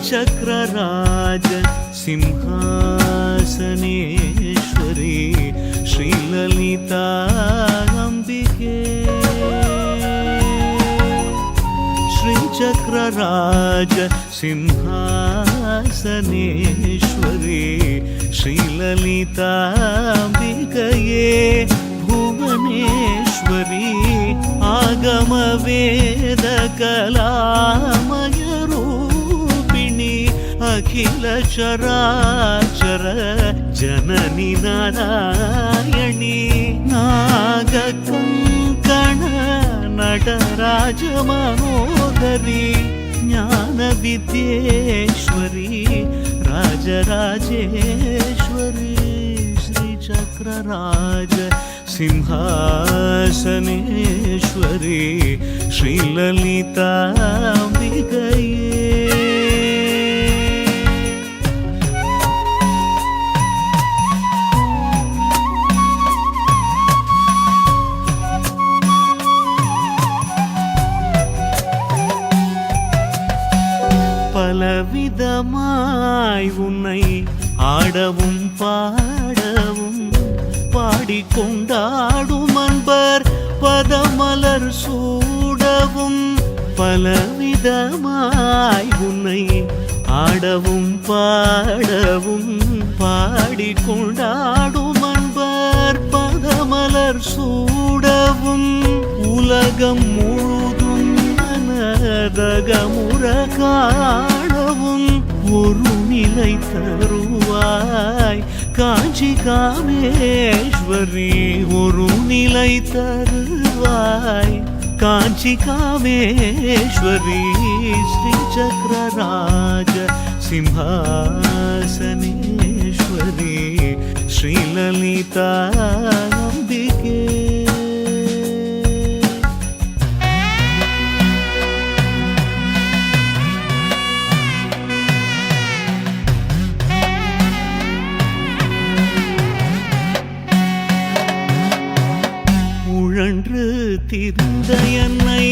श्रीचक्रराज सिंहासनेश्वरी श्रीललिताम्बिके श्रीचक्रराज सिंहासनेश्वरी श्रीललिताम्बिकये भुवनेश्वरी आगमवेदकलामय रूपिणी अखिल चराचर जननी नारायणी नागकङ्कण नटराज मनोदरी ज्ञान विद्येश्वरी राजराजेश्वरी श्रीचक्रराज सिंहासनेश्वरी श्रीललिताम्बिकये பலவிதமாய் உன்னை ஆடவும் பாடவும் பாடிக்கொண்டாடும் அன்பர் பதமலர் சூடவும் பலவிதமாய் உன்னை ஆடவும் பாடவும் பாடிக்கொண்டாடும் அன்பர் பதமலர் சூடவும் உலகம் முழுதும் மனதகமுற காணவும் ஒரு நிலை தருவாய் காஞ்சி காமேஸ்வரி ஒரு நிலை தருவாய் காஞ்சி காமேஸ்வரி ஸ்ரீசக்கரராஜ சிம்ஹாசனேஸ்வரி ஸ்ரீலலிதாம்பிகே உழன்று திரிந்த என்னை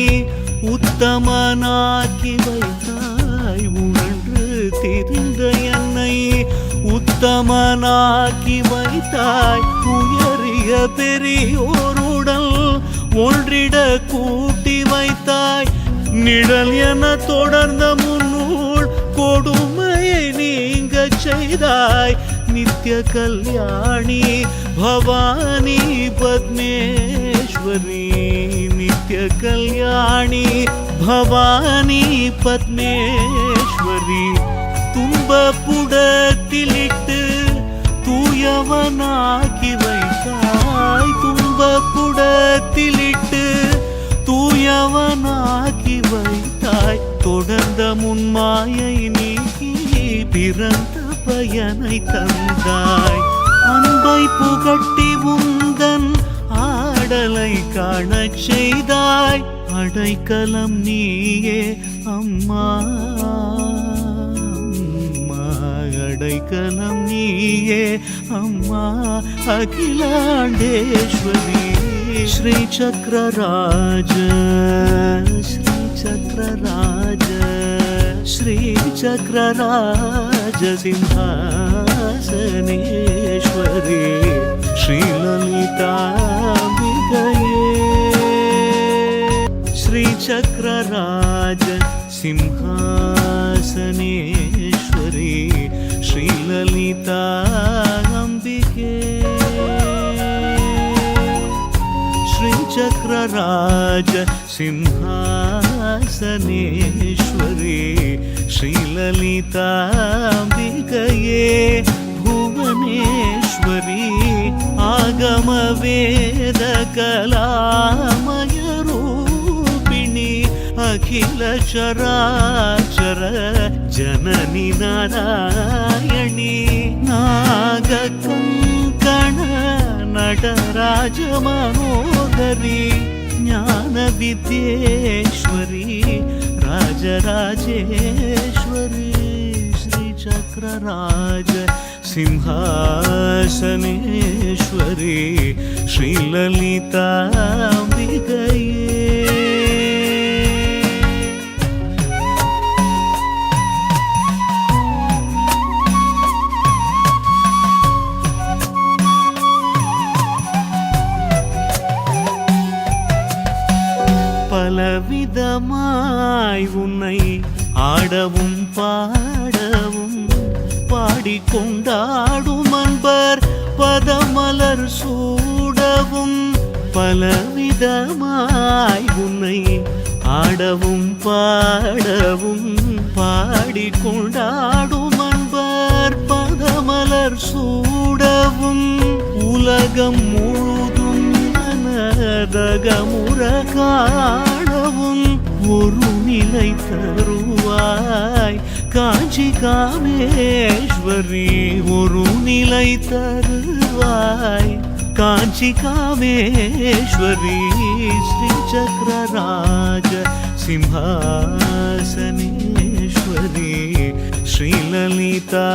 உத்தமனாக்கி வைத்தாய் உழன்று திரிந்த என்னை உத்தமனாக்கி வைத்தாய் உயரிய பெரியோருடல் ஒன்றிட கூட்டி வைத்தாய் நிழல் என தொடர்ந்த முன்னூல் கொடுமையை நீங்க செய்தாய் நித்ய கல்யாணி भवानी पद्मेश्वरी नित्य कल्याणी भवानी पद्मेश्वरी துன்பப்புடத்திலிட்டு தூயவனாக்கி வைத்தாய் துன்பப்புடத்திலிட்டு தூயவனாக்கி வைத்தாய் தொடர்ந்த முன்மாயை நீக்கி பிறந்த பயனை தந்தாய் அன்பை புகட்டி உந்தன் ஆடலை காணச் செய்தாய் அடைக்கலம் நீயே அம்மா அடைக்கலம் நீயே அம்மா அகிலாண்டேஸ்வரி श्रीचक्रराज श्रीचक्रराज श्रीचक्रराज सिंहासनेश्वरी श्रीललिताम्बिकये श्रीचक्रराज सिंहासनेश्वरी श्रीललिताम्बिके श्रीचक्रराज सिंहासनेश्वरी श्रीललिताम्बिकये भुवनेश्वरी आगमवेदकलामय रूपिणी अखिल चराचर जननी नारायणी नागकङ्कण नटराज मनोदरी ज्ञान विद्येश्वरी राजराजेश्वरी श्रीचक्रराज सिंहासनेश्वरी श्रीललिताम्बिकये உன்னை ஆடவும் பாடவும் பாடிக்கொண்டாடும் அன்பர் பதமலர் சூடவும் பலவிதமாய் உன்னை ஆடவும் பாடவும் பாடிக்கொண்டாடும் அன்பர் பதமலர் சூடவும் உலகம் முழுதும் மனதகமுற காணவும் ஒரு நிலை தருவாய் காஞ்சி காமேஸ்வரி ஒரு நிலை தருவாய் காஞ்சி காமேஸ்வரி ஸ்ரீ சக்கரராஜ சிம்ஹாசனேஸ்வரி ஸ்ரீ லலிதா